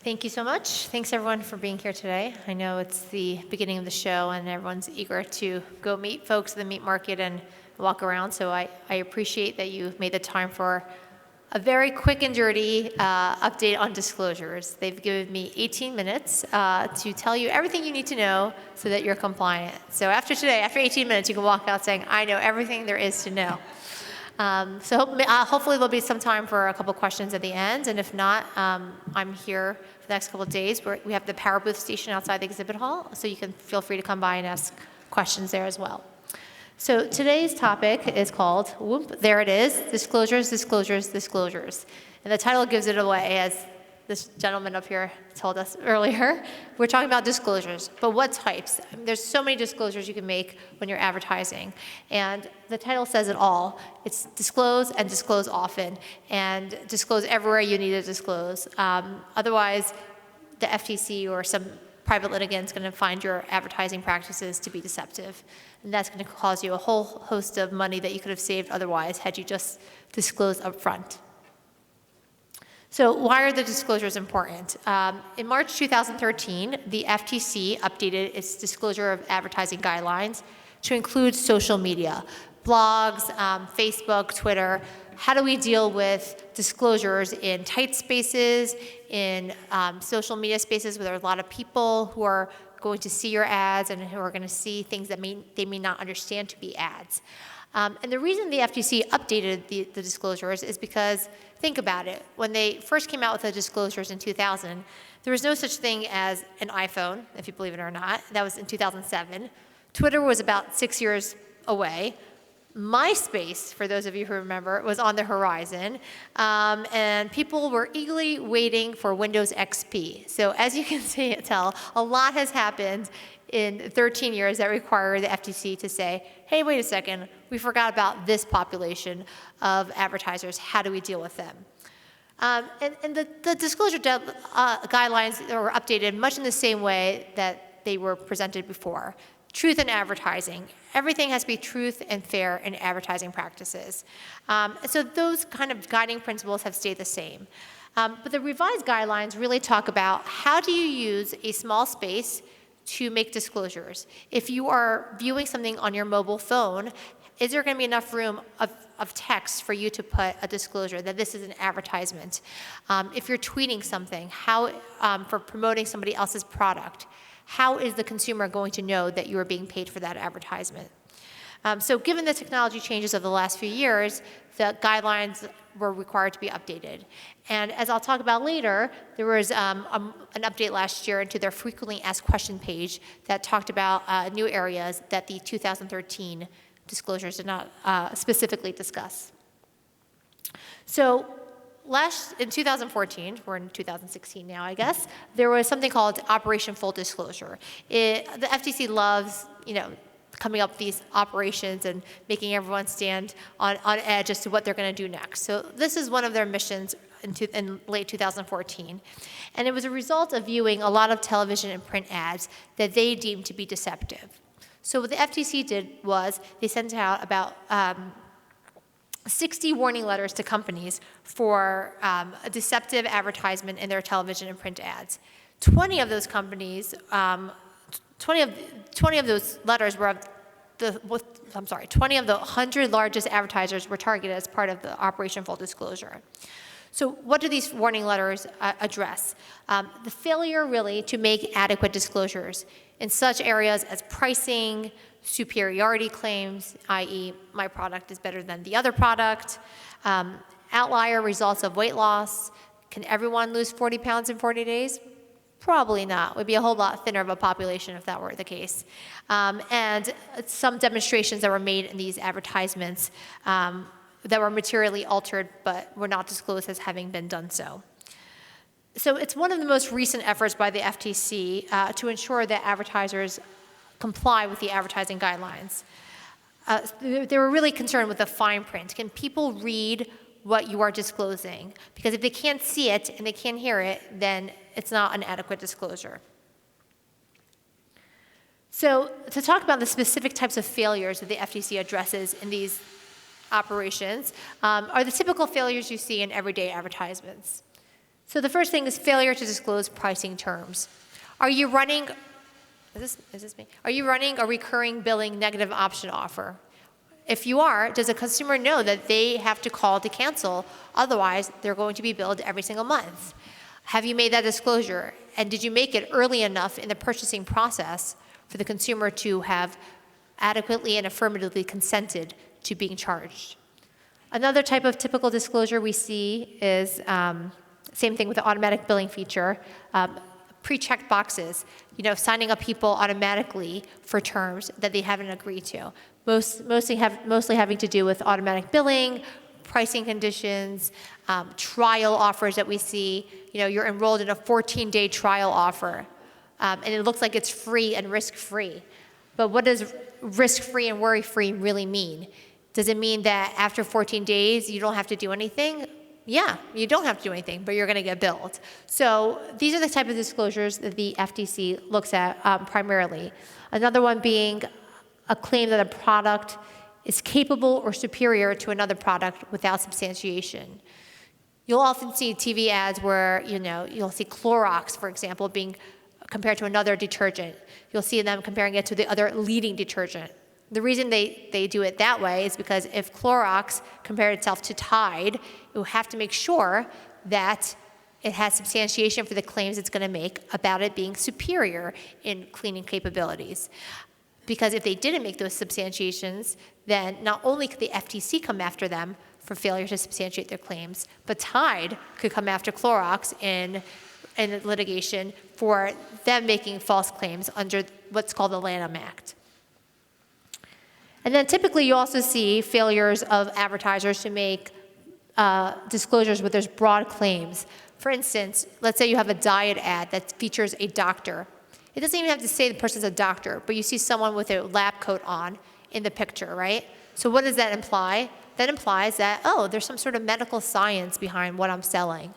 Thank you so much. Thanks everyone for being here today. I know it's the beginning of the show and everyone's eager to go meet folks in the meat market and walk around, so I appreciate that you made the time for a very quick and dirty update on disclosures. They've given me 18 minutes to tell you everything you need to know so that you're compliant. So after today, after 18 minutes, you can walk out saying, I know everything there is to know. Hopefully there'll be some time for a couple questions at the end, and if not, I'm here for the next couple of days. We have the power booth station outside the exhibit hall, so you can feel free to come by and ask questions there as well. So today's topic is called Whoomp, there it is, disclosures, disclosures, disclosures. And the title gives it away, as this gentleman up here told us earlier. We're talking about disclosures, but what types? I mean, there's so many disclosures you can make when you're advertising. And the title says it all. It's disclose and disclose often, and disclose everywhere you need to disclose. Otherwise, the FTC or some private litigant is going to find your advertising practices to be deceptive. And that's going to cause you a whole host of money that you could have saved otherwise had you just disclosed up front. So why are the disclosures important? In March 2013, the FTC updated its disclosure of advertising guidelines to include social media, blogs, Facebook, Twitter. How do we deal with disclosures in tight spaces, in social media spaces where there are a lot of people who are going to see your ads and who are going to see things that they may not understand to be ads? And the reason the FTC updated the disclosures is because, think about it, when they first came out with the disclosures in 2000, there was no such thing as an iPhone, if you believe it or not. That was in 2007. Twitter was about 6 years away. MySpace, for those of you who remember, was on the horizon, and people were eagerly waiting for Windows XP. So as you can tell, a lot has happened in 13 years that require the FTC to say, hey, wait a second, we forgot about this population of advertisers. How do we deal with them? And the disclosure guidelines were updated much in the same way that they were presented before. Truth in advertising. Everything has to be truth and fair in advertising practices. So those kind of guiding principles have stayed the same. But the revised guidelines really talk about how do you use a small space to make disclosures. If you are viewing something on your mobile phone, is there going to be enough room of text for you to put a disclosure that this is an advertisement? If you're tweeting something, how for promoting somebody else's product, how is the consumer going to know that you are being paid for that advertisement? So given the technology changes of the last few years, the guidelines were required to be updated. And as I'll talk about later, there was an update last year into their frequently asked question page that talked about new areas that the 2013 disclosures did not specifically discuss. So in 2014, we're in 2016 now, I guess, there was something called Operation Full Disclosure. The FTC loves, coming up with these operations and making everyone stand on edge as to what they're going to do next. So this is one of their missions in late 2014. And it was a result of viewing a lot of television and print ads that they deemed to be deceptive. So what the FTC did was they sent out about 60 warning letters to companies for a deceptive advertisement in their television and print ads. 20 of those companies, 20 of those letters were 20 of the 100 largest advertisers were targeted as part of the Operation Full Disclosure. So what do these warning letters address? The failure really to make adequate disclosures in such areas as pricing, superiority claims, i.e. my product is better than the other product, outlier results of weight loss. Can everyone lose 40 pounds in 40 days? Probably not. We'd be a whole lot thinner of a population if that were the case. And some demonstrations that were made in these advertisements that were materially altered but were not disclosed as having been done so. So it's one of the most recent efforts by the FTC to ensure that advertisers comply with the advertising guidelines. They were really concerned with the fine print. Can people read what you are disclosing? Because if they can't see it and they can't hear it, then it's not an adequate disclosure. So to talk about the specific types of failures that the FTC addresses in these operations are the typical failures you see in everyday advertisements. So the first thing is failure to disclose pricing terms. Are you running, is this me? Are you running a recurring billing negative option offer? If you are, does a consumer know that they have to call to cancel? Otherwise, they're going to be billed every single month. Have you made that disclosure? And did you make it early enough in the purchasing process for the consumer to have adequately and affirmatively consented to being charged? Another type of typical disclosure we see is same thing with the automatic billing feature, pre-checked boxes, signing up people automatically for terms that they haven't agreed to. Mostly having to do with automatic billing, pricing conditions, trial offers that we see. You're enrolled in a 14-day trial offer, and it looks like it's free and risk-free. But what does risk-free and worry-free really mean? Does it mean that after 14 days you don't have to do anything? Yeah, you don't have to do anything, but you're going to get billed. So these are the type of disclosures that the FTC looks at primarily. Another one being a claim that a product is capable or superior to another product without substantiation. You'll often see TV ads where, you'll see Clorox, for example, being compared to another detergent. You'll see them comparing it to the other leading detergent. The reason they do it that way is because if Clorox compared itself to Tide, it will have to make sure that it has substantiation for the claims it's going to make about it being superior in cleaning capabilities. Because if they didn't make those substantiations, then not only could the FTC come after them for failure to substantiate their claims, but Tide could come after Clorox in litigation for them making false claims under what's called the Lanham Act. And then typically you also see failures of advertisers to make disclosures where there's broad claims. For instance, let's say you have a diet ad that features a doctor. It doesn't even have to say the person's a doctor, but you see someone with a lab coat on in the picture, right? So what does that imply? That implies that, there's some sort of medical science behind what I'm selling.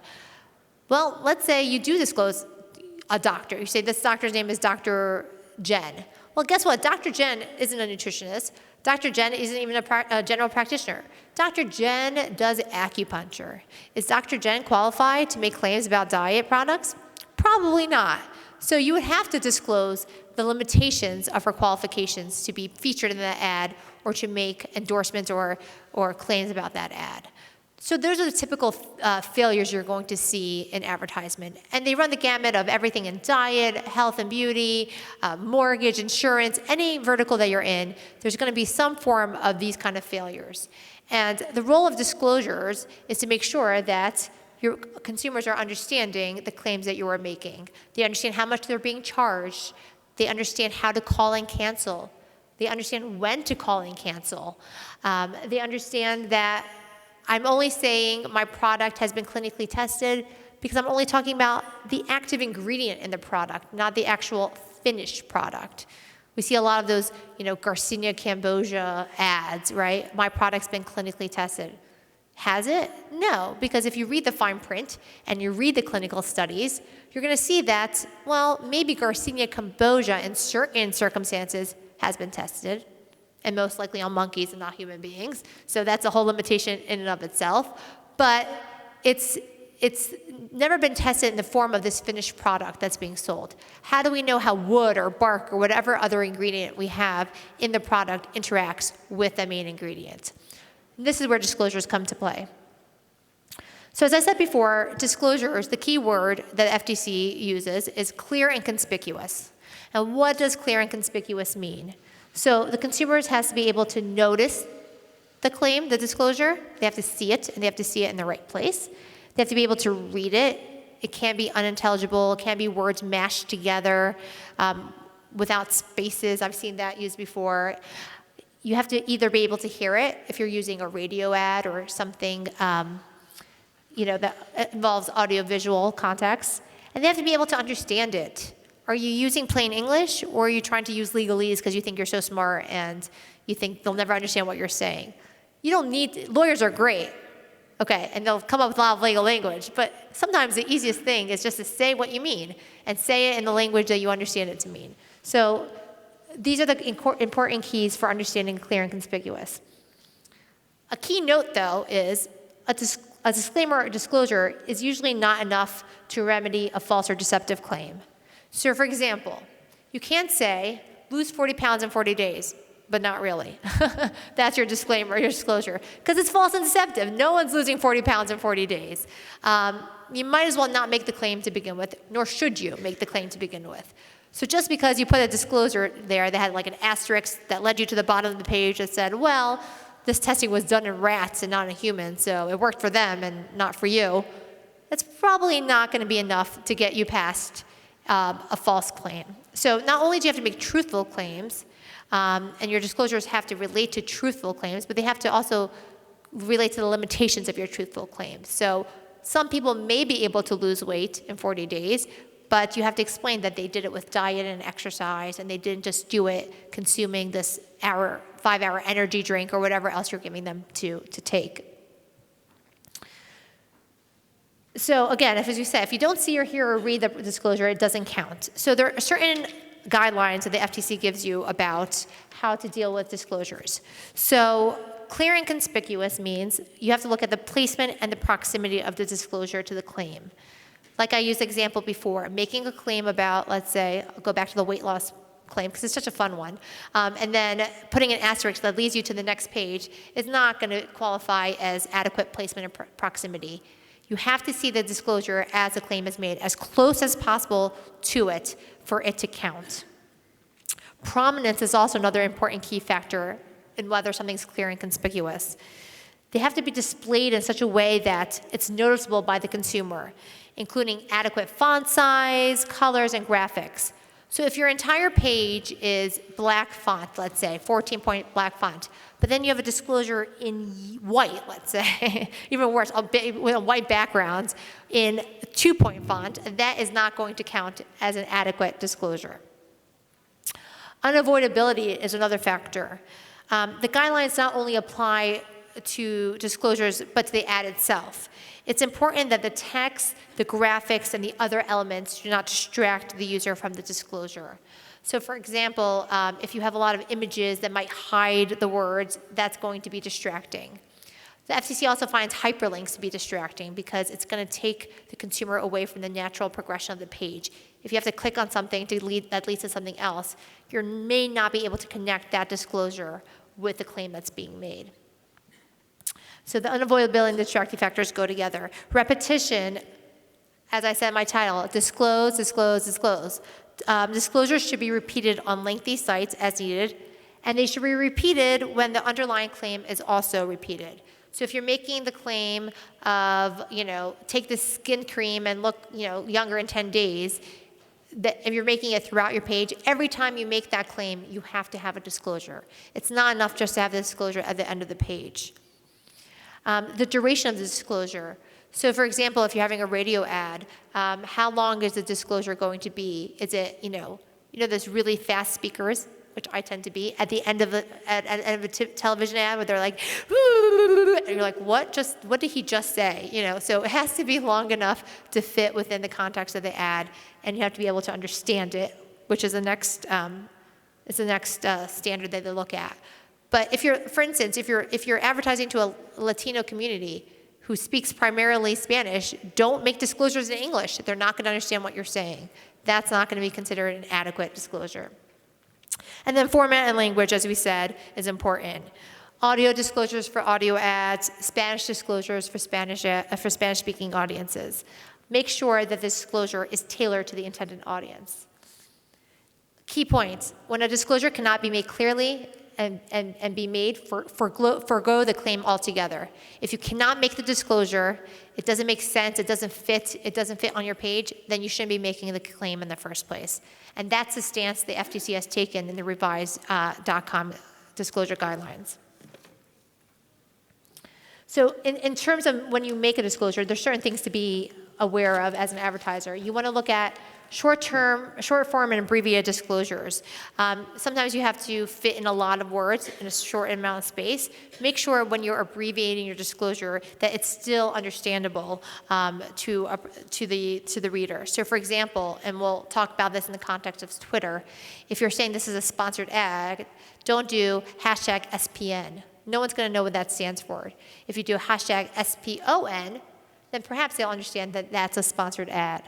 Well, let's say you do disclose a doctor. You say this doctor's name is Dr. Jen. Well, guess what? Dr. Jen isn't a nutritionist. Dr. Jen isn't even a general practitioner. Dr. Jen does acupuncture. Is Dr. Jen qualified to make claims about diet products? Probably not. So you would have to disclose the limitations of her qualifications to be featured in the ad or to make endorsements or claims about that ad. So those are the typical failures you're going to see in advertisement. And they run the gamut of everything in diet, health and beauty, mortgage, insurance, any vertical that you're in, there's going to be some form of these kind of failures. And the role of disclosures is to make sure that your consumers are understanding the claims that you are making. They understand how much they're being charged. They understand how to call and cancel. They understand when to call and cancel. They understand that I'm only saying my product has been clinically tested because I'm only talking about the active ingredient in the product, not the actual finished product. We see a lot of those, Garcinia cambogia ads, right? My product's been clinically tested. Has it? No, because if you read the fine print and you read the clinical studies, you're going to see that, maybe Garcinia cambogia in certain circumstances has been tested, and most likely on monkeys and not human beings. So that's a whole limitation in and of itself. But it's never been tested in the form of this finished product that's being sold. How do we know how wood or bark or whatever other ingredient we have in the product interacts with the main ingredient? And this is where disclosures come to play. So as I said before, disclosures, the key word that FTC uses is clear and conspicuous. And what does clear and conspicuous mean? So the consumers has to be able to notice the claim, the disclosure. They have to see it, and they have to see it in the right place. They have to be able to read it. It can't be unintelligible. It can't be words mashed together without spaces. I've seen that used before. You have to either be able to hear it if you're using a radio ad or something that involves audiovisual context, and they have to be able to understand it. Are you using plain English, or are you trying to use legalese because you think you're so smart and you think they'll never understand what you're saying? You don't need, lawyers are great, okay, and they'll come up with a lot of legal language, but sometimes the easiest thing is just to say what you mean and say it in the language that you understand it to mean. So these are the important keys for understanding clear and conspicuous. A key note, though, is a disclaimer or disclosure is usually not enough to remedy a false or deceptive claim. So for example, you can't say, lose 40 pounds in 40 days, but not really. That's your disclaimer, your disclosure, because it's false and deceptive. No one's losing 40 pounds in 40 days. You might as well not make the claim to begin with, nor should you make the claim to begin with. So just because you put a disclosure there that had like an asterisk that led you to the bottom of the page that said, well, this testing was done in rats and not in humans, so it worked for them and not for you, that's probably not going to be enough to get you past a false claim. So not only do you have to make truthful claims, and your disclosures have to relate to truthful claims, but they have to also relate to the limitations of your truthful claims. So some people may be able to lose weight in 40 days, but you have to explain that they did it with diet and exercise, and they didn't just do it consuming this 5-hour energy drink or whatever else you're giving them to take. So again, as you said, if you don't see or hear or read the disclosure, it doesn't count. So there are certain guidelines that the FTC gives you about how to deal with disclosures. So clear and conspicuous means you have to look at the placement and the proximity of the disclosure to the claim. Like I used the example before, making a claim about, let's say, I'll go back to the weight loss claim because it's such a fun one, and then putting an asterisk that leads you to the next page is not going to qualify as adequate placement and proximity. You have to see the disclosure as a claim is made, as close as possible to it for it to count. Prominence is also another important key factor in whether something's clear and conspicuous. They have to be displayed in such a way that it's noticeable by the consumer, including adequate font size, colors, and graphics. So if your entire page is black font, let's say, 14-point black font, but then you have a disclosure in white, let's say, even worse, with a white background in 2-point font, that is not going to count as an adequate disclosure. Unavoidability is another factor. The guidelines not only apply to disclosures, but to the ad itself. It's important that the text, the graphics, and the other elements do not distract the user from the disclosure. So for example, if you have a lot of images that might hide the words, that's going to be distracting. The FCC also finds hyperlinks to be distracting because it's going to take the consumer away from the natural progression of the page. If you have to click on something that leads to something else, you may not be able to connect that disclosure with the claim that's being made. So the unavoidability and distracting factors go together. Repetition, as I said in my title, disclose, disclose, disclose. Disclosures should be repeated on lengthy sites as needed, and they should be repeated when the underlying claim is also repeated. So if you're making the claim of, take this skin cream and look, younger in 10 days, that if you're making it throughout your page, every time you make that claim, you have to have a disclosure. It's not enough just to have the disclosure at the end of the page. The duration of the disclosure. So for example, if you're having a radio ad, how long is the disclosure going to be? Is it, those really fast speakers, which I tend to be, at the end of a television ad where they're like, and you're like, what did he just say? So it has to be long enough to fit within the context of the ad, and you have to be able to understand it, which is the next standard that they look at. But for instance, if you're advertising to a Latino community who speaks primarily Spanish, don't make disclosures in English. They're not going to understand what you're saying. That's not going to be considered an adequate disclosure. And then format and language, as we said, is important. Audio disclosures for audio ads, Spanish disclosures for Spanish-speaking audiences. Make sure that the disclosure is tailored to the intended audience. Key points: when a disclosure cannot be made clearly and be made, forgo the claim altogether. If you cannot make the disclosure, it doesn't make sense, it doesn't fit on your page, then you shouldn't be making the claim in the first place. And that's the stance the FTC has taken in the revised .com disclosure guidelines. So in terms of when you make a disclosure, there's certain things to be aware of as an advertiser. You want to look at short form and abbreviated disclosures. Sometimes you have to fit in a lot of words in a short amount of space. Make sure when you're abbreviating your disclosure that it's still understandable to the reader. So for example, and we'll talk about this in the context of Twitter, if you're saying this is a sponsored ad, don't do #SPN. no one's going to know what that stands for. If you do a hashtag SPON, then perhaps they'll understand that that's a sponsored ad.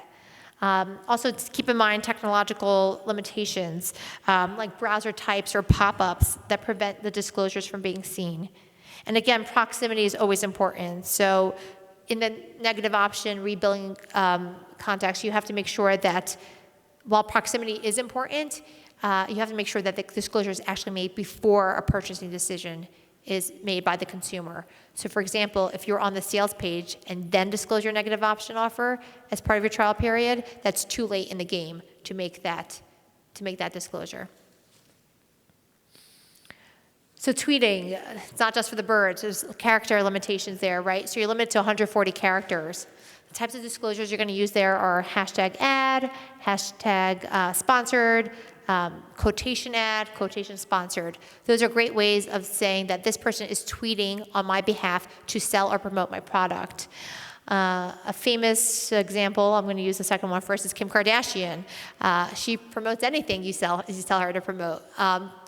Also, keep in mind technological limitations, like browser types or pop-ups that prevent the disclosures from being seen. And again, proximity is always important. So in the negative option rebilling context, you have to make sure that while proximity is important, you have to make sure that the disclosure is actually made before a purchasing decision is made by the consumer. So for example, if you're on the sales page and then disclose your negative option offer as part of your trial period, that's too late in the game to make that disclosure. So tweeting, it's not just for the birds, there's character limitations there, right? So you're limited to 140 characters. The types of disclosures you're gonna use there are hashtag ad, hashtag sponsored, quotation ad, quotation sponsored. Those are great ways of saying that this person is tweeting on my behalf to sell or promote my product. A famous example, I'm going to use the second one first, is Kim Kardashian. She promotes anything you tell her to promote.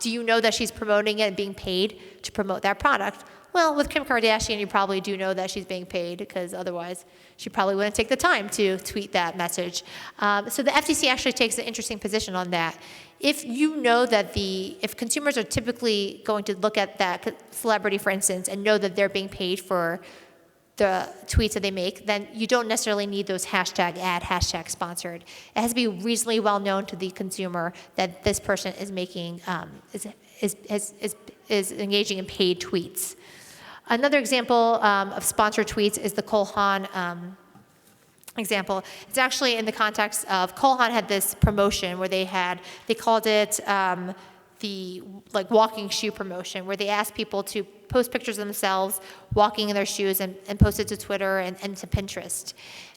Do you know that she's promoting it and being paid to promote that product? Well, with Kim Kardashian, you probably do know that she's being paid, because otherwise she probably wouldn't take the time to tweet that message. So the FCC actually takes an interesting position on that. If you know that if consumers are typically going to look at that celebrity, for instance, and know that they're being paid for the tweets that they make, then you don't necessarily need those hashtag ad, hashtag sponsored. It has to be reasonably well known to the consumer that this person is making, is engaging in paid tweets. Another example of sponsored tweets is the Cole Haan example. It's actually in the context of Cole Haan had this promotion where they called it the walking shoe promotion, where they asked people to post pictures of themselves walking in their shoes and post it to Twitter and to Pinterest.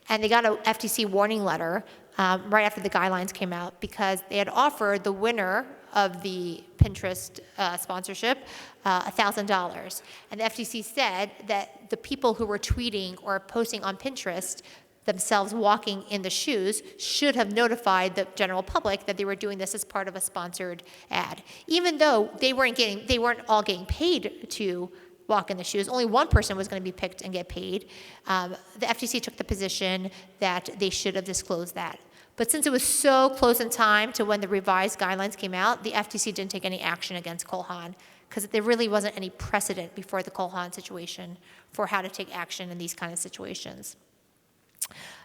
And they got an FTC warning letter right after the guidelines came out, because they had offered the winner of the Pinterest sponsorship $1,000. And the FTC said that the people who were tweeting or posting on Pinterest themselves walking in the shoes should have notified the general public that they were doing this as part of a sponsored ad. Even though they weren't all getting paid to walk in the shoes, only one person was going to be picked and get paid. The FTC took the position that they should have disclosed that. But since it was so close in time to when the revised guidelines came out, the FTC didn't take any action against Cole Haan, because there really wasn't any precedent before the Cole Haan situation for how to take action in these kind of situations.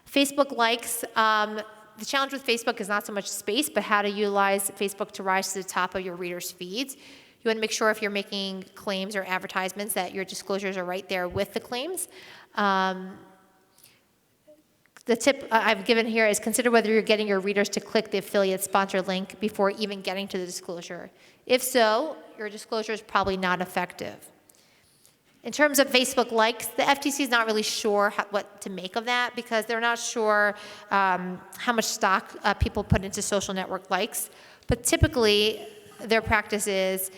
Facebook likes, the challenge with Facebook is not so much space, but how to utilize Facebook to rise to the top of your readers' feeds. You want to make sure if you're making claims or advertisements that your disclosures are right there with the claims. The tip I've given here is consider whether you're getting your readers to click the affiliate sponsor link before even getting to the disclosure. If so, your disclosure is probably not effective. In terms of Facebook likes, the FTC is not really sure what to make of that, because they're not sure how much stock people put into social network likes. But typically, their practice is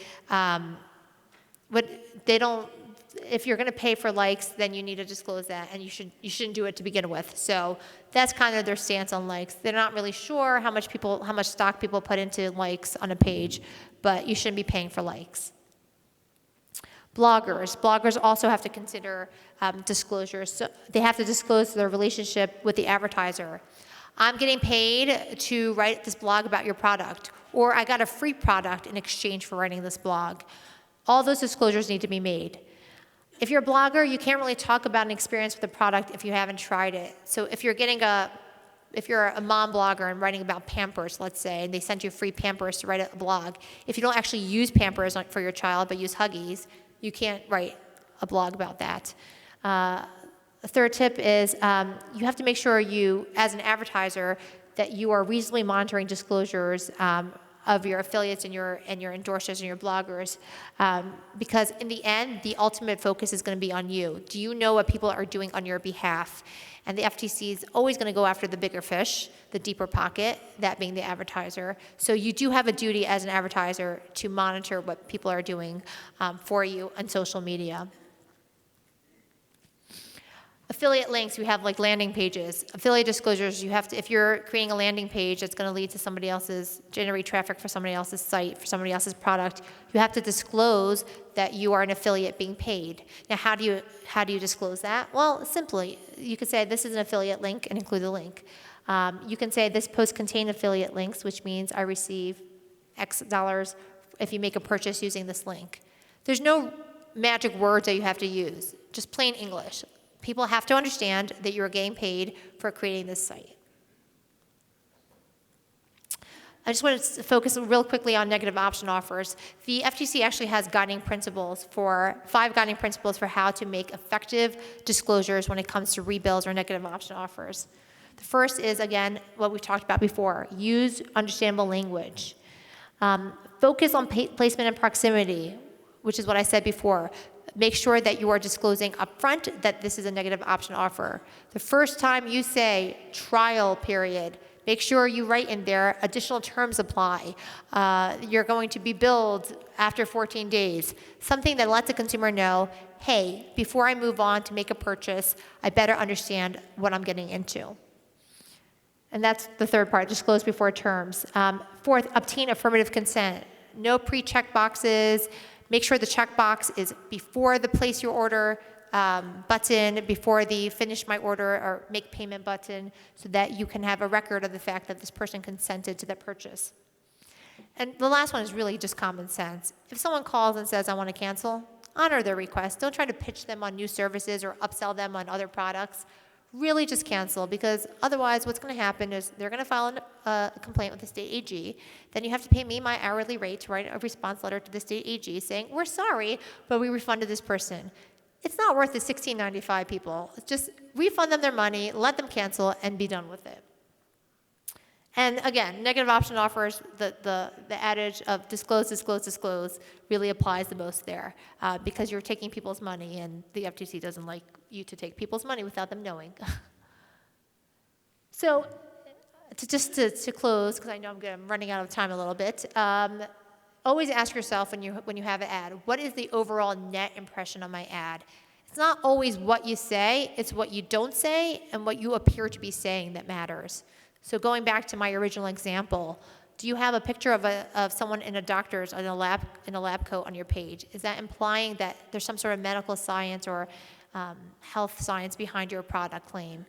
if you're going to pay for likes, then you need to disclose that, and you shouldn't do it to begin with. So that's kind of their stance on likes. They're not really sure how much stock people put into likes on a page, but you shouldn't be paying for likes. Bloggers also have to consider disclosures. So they have to disclose their relationship with the advertiser. I'm getting paid to write this blog about your product, or I got a free product in exchange for writing this blog. All those disclosures need to be made. If you're a blogger, you can't really talk about an experience with the product if you haven't tried it. So if you're a mom blogger and writing about Pampers, let's say, and they sent you free Pampers to write a blog, if you don't actually use Pampers for your child but use Huggies, you can't write a blog about that. The third tip is you have to make sure you, as an advertiser, that you are reasonably monitoring disclosures of your affiliates and your endorsers and your bloggers, because in the end, the ultimate focus is going to be on you. Do you know what people are doing on your behalf? And the FTC is always going to go after the bigger fish, the deeper pocket, that being the advertiser. So you do have a duty as an advertiser to monitor what people are doing for you on social media. Affiliate links, we have like landing pages. Affiliate disclosures, you have to, if you're creating a landing page that's going to lead to somebody else's, generate traffic for somebody else's site, for somebody else's product, you have to disclose that you are an affiliate being paid. Now, how do you disclose that? Well, simply, you could say this is an affiliate link and include the link. You can say this post contains affiliate links, which means I receive X dollars if you make a purchase using this link. There's no magic words that you have to use, just plain English. People have to understand that you're getting paid for creating this site. I just want to focus real quickly on negative option offers. The FTC actually has 5 guiding principles for how to make effective disclosures when it comes to rebills or negative option offers. The first is, again, what we've talked about before. Use understandable language. Focus on placement and proximity, which is what I said before. Make sure that you are disclosing upfront that this is a negative option offer. The first time you say trial period, make sure you write in there additional terms apply. You're going to be billed after 14 days. Something that lets the consumer know, hey, before I move on to make a purchase, I better understand what I'm getting into. And that's the third part, disclose before terms. Fourth, obtain affirmative consent. No pre-check boxes. Make sure the checkbox is before the place your order button, before the finish my order or make payment button, so that you can have a record of the fact that this person consented to the purchase. And the last one is really just common sense. If someone calls and says, I want to cancel, honor their request. Don't try to pitch them on new services or upsell them on other products. Really just cancel, because otherwise what's going to happen is they're going to file a complaint with the state AG. Then you have to pay me my hourly rate to write a response letter to the state AG saying, we're sorry, but we refunded this person. It's not worth the $16.95, people. Just refund them their money, let them cancel, and be done with it. And again, negative option offers, the adage of disclose, disclose, disclose really applies the most there, because you're taking people's money, and the FTC doesn't like you to take people's money without them knowing. So to close, because I know I'm running out of time a little bit, always ask yourself when you have an ad, what is the overall net impression of my ad? It's not always what you say, it's what you don't say and what you appear to be saying that matters. So going back to my original example, do you have a picture of someone in a doctor's in a lab coat on your page? Is that implying that there's some sort of medical science or health science behind your product claim?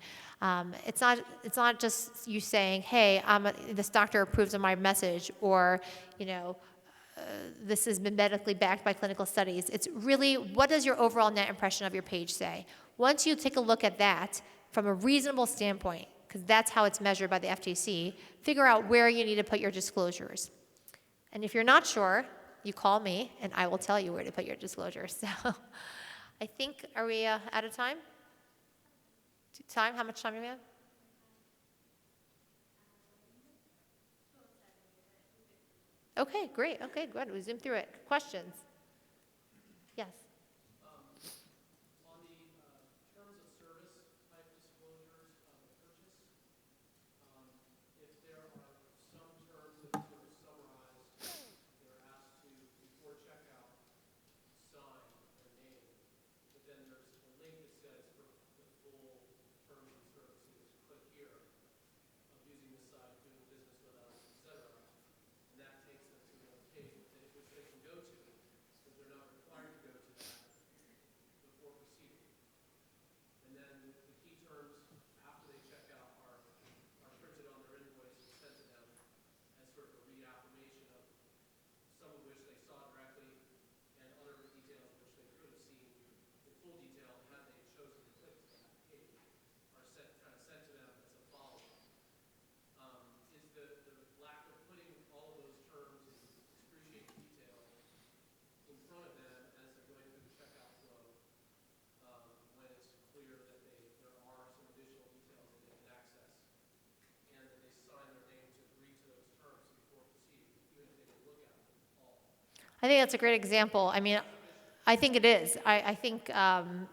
It's not just you saying, hey, this doctor approves of my message, or this has been medically backed by clinical studies. It's really, what does your overall net impression of your page say? Once you take a look at that from a reasonable standpoint, because that's how it's measured by the FTC, figure out where you need to put your disclosures. And if you're not sure, you call me, and I will tell you where to put your disclosures. So I think, are we out of time? How much time do we have? Okay, great. Okay, good. We zoomed through it. Questions? Yes. On the terms of service type disclosures of a purchase, if there are some terms that are sort of summarized, they're asked to, before checkout, sign their name, but then there's a link that says for the full terms and services, click here, of using this site, doing business with us, etc. And that takes them to the page which they can go to, but they're not required to go to that before proceeding. And then the key terms after they check out are printed on their invoice and sent to them as sort of a reaffirmation of some of which they saw directly and other details which they could have seen in full detail had they chosen to click to that page, are sent to them as a follow-up. Is the lack of putting all of those terms in excruciating detail in front of them as they're going through the checkout flow, when it's clear that there are some additional details that they can access, and that they sign their name to agree to those terms before proceeding, even if they didn't look at them all? I think that's a great example. I mean, I think it is. I think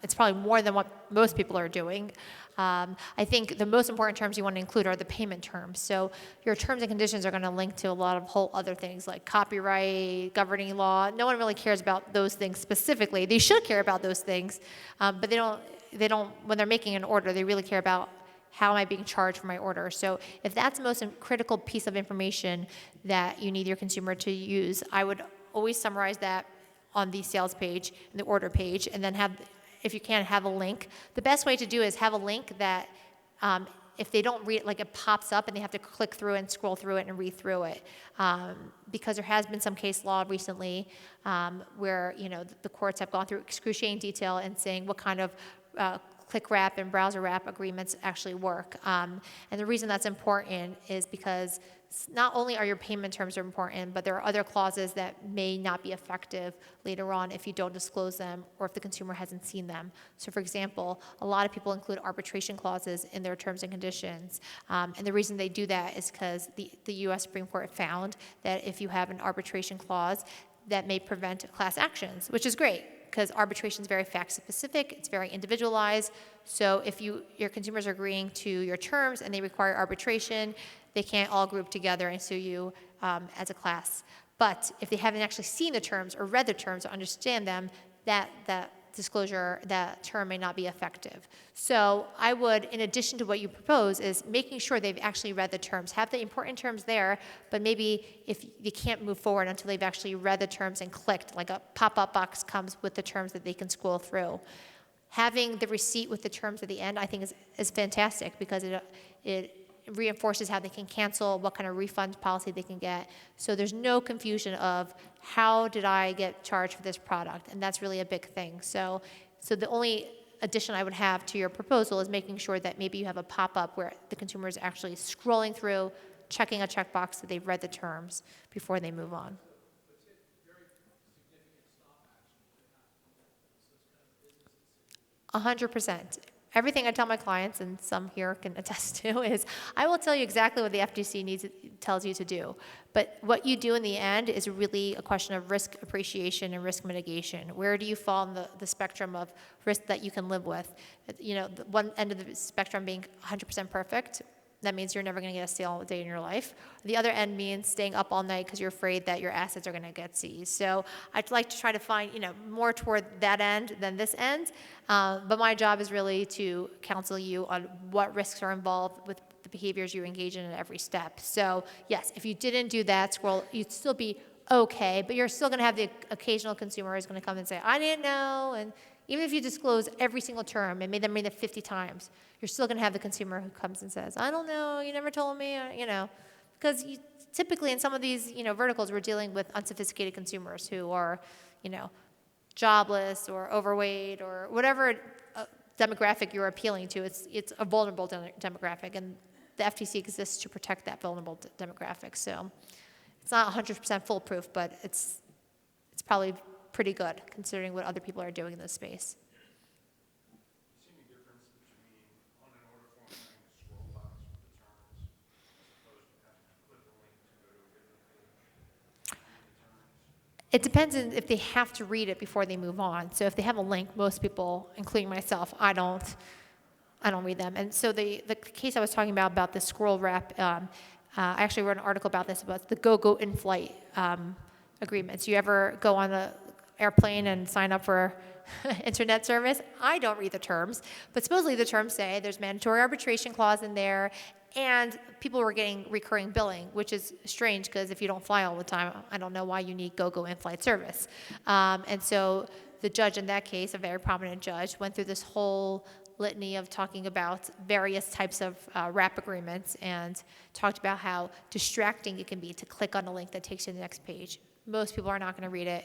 it's probably more than what most people are doing. I think the most important terms you want to include are the payment terms. So your terms and conditions are going to link to a lot of whole other things like copyright, governing law. No one really cares about those things specifically. They should care about those things, but they don't. When they're making an order, they really care about how am I being charged for my order. So if that's the most critical piece of information that you need your consumer to use, I would always summarize that on the sales page and the order page, and then have, if you can, have a link. The best way to do is have a link that if they don't read it, like it pops up and they have to click through and scroll through it and read through it. Because there has been some case law recently where, you know, the courts have gone through excruciating detail and saying what kind of click wrap and browser wrap agreements actually work. And the reason that's important is because not only are your payment terms important, but there are other clauses that may not be effective later on if you don't disclose them or if the consumer hasn't seen them. So for example, a lot of people include arbitration clauses in their terms and conditions. And the reason they do that is because the US Supreme Court found that if you have an arbitration clause, that may prevent class actions, which is great, because arbitration is very fact-specific, it's very individualized. So if your consumers are agreeing to your terms and they require arbitration, they can't all group together and sue you as a class. But if they haven't actually seen the terms or read the terms or understand them, that disclosure, that term may not be effective. So I would, in addition to what you propose, is making sure they've actually read the terms. Have the important terms there, but maybe if you can't move forward until they've actually read the terms and clicked, like a pop-up box comes with the terms that they can scroll through. Having the receipt with the terms at the end, I think, is fantastic, because it reinforces how they can cancel, what kind of refund policy they can get. So there's no confusion of how did I get charged for this product, and that's really a big thing. So the only addition I would have to your proposal is making sure that maybe you have a pop-up where the consumer is actually scrolling through, checking a checkbox that they've read the terms before they move on. 100%. Everything I tell my clients, and some here can attest to, is I will tell you exactly what the FTC tells you to do. But what you do in the end is really a question of risk appreciation and risk mitigation. Where do you fall on the spectrum of risk that you can live with? You know, the one end of the spectrum being 100% perfect. That means you're never going to get a sale a day in your life. The other end means staying up all night because you're afraid that your assets are going to get seized. So I'd like to try to find, more toward that end than this end. But my job is really to counsel you on what risks are involved with the behaviors you engage in at every step. So yes, if you didn't do that scroll, you'd still be okay, but you're still going to have the occasional consumer who's going to come and say, I didn't know, and even if you disclose every single term and made them read it 50 times, you're still going to have the consumer who comes and says, I don't know, you never told me, because typically in some of these, verticals, we're dealing with unsophisticated consumers who are, jobless or overweight or whatever demographic you're appealing to. It's a vulnerable demographic, and the FTC exists to protect that vulnerable demographic. So it's not 100% foolproof, but it's probably pretty good considering what other people are doing in this space. See any difference between on an order form having a scroll box with the terms as opposed to having to click a link to go to a different page? It depends on if they have to read it before they move on. So if they have a link, most people, including myself, I don't read them. And so the case I was talking about the scroll wrap, I actually wrote an article about this, about the go in-flight agreements. You ever go on a airplane and sign up for internet service? I don't read the terms, but supposedly the terms say there's mandatory arbitration clause in there, and people were getting recurring billing, which is strange because if you don't fly all the time, I don't know why you need go in-flight service. And so the judge in that case, a very prominent judge, went through this whole litany of talking about various types of wrap agreements and talked about how distracting it can be to click on a link that takes you to the next page. Most people are not going to read it,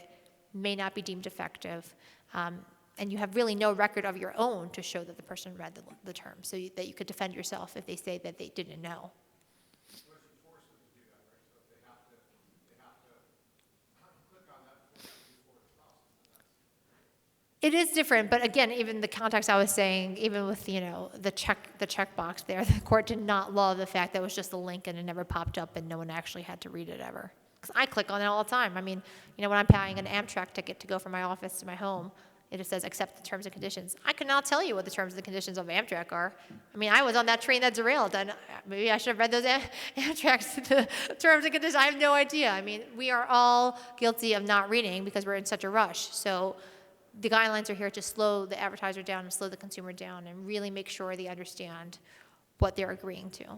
may not be deemed effective, and you have really no record of your own to show that the person read the term, so that you could defend yourself if they say that they didn't know. Unless you force them to do that, right? So if they have to click on that before it stops. It is different, but again, even the context I was saying, even with the checkbox there, the court did not love the fact that it was just a link and it never popped up and no one actually had to read it ever. 'Cause I click on it all the time. I mean, when I'm buying an Amtrak ticket to go from my office to my home, it just says accept the terms and conditions. I could not tell you what the terms and conditions of Amtrak are. I mean, I was on that train that derailed, and maybe I should have read those Amtrak's the terms and conditions. I have no idea. I mean, we are all guilty of not reading because we're in such a rush. So the guidelines are here to slow the advertiser down and slow the consumer down and really make sure they understand what they're agreeing to. You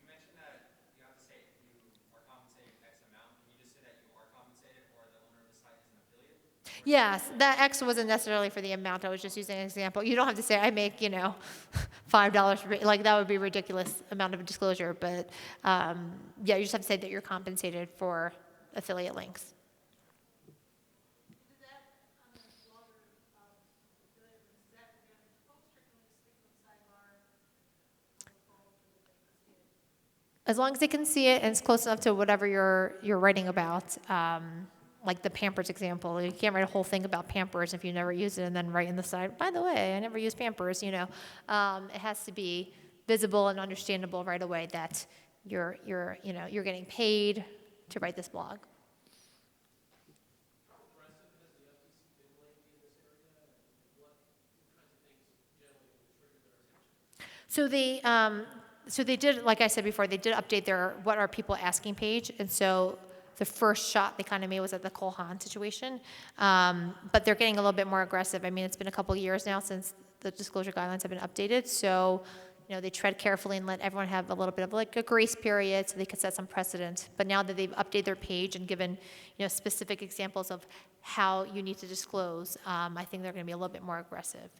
mentioned that you have to say you are compensated X amount. Can you just say that you are compensated or the owner of the site is an affiliate? Yes, that X wasn't necessarily for the amount. I was just using an example. You don't have to say, I make, $5 for, like, that would be a ridiculous amount of disclosure. But, yeah, you just have to say that you're compensated for affiliate links. As long as they can see it and it's close enough to whatever you're writing about, like the Pampers example. You can't write a whole thing about Pampers if you never use it and then write in the side, by the way, I never use Pampers, It has to be visible and understandable right away that you're getting paid to write this blog. How aggressive has the FCC been lately in this area, and what kinds of things generally would trigger their attention? So they did, like I said before, they did update their "What Are People Asking" page, and so the first shot they kind of made was at the Cole Haan situation, but they're getting a little bit more aggressive. I mean, it's been a couple of years now since the disclosure guidelines have been updated, so they tread carefully and let everyone have a little bit of like a grace period so they could set some precedent. But now that they've updated their page and given specific examples of how you need to disclose, I think they're going to be a little bit more aggressive.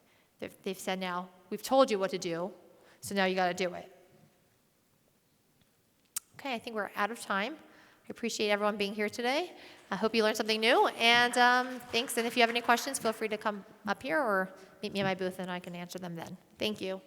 They've said now, we've told you what to do, so now you got to do it. Okay, I think we're out of time. I appreciate everyone being here today. I hope you learned something new, and thanks. And if you have any questions, feel free to come up here or meet me in my booth, and I can answer them then. Thank you.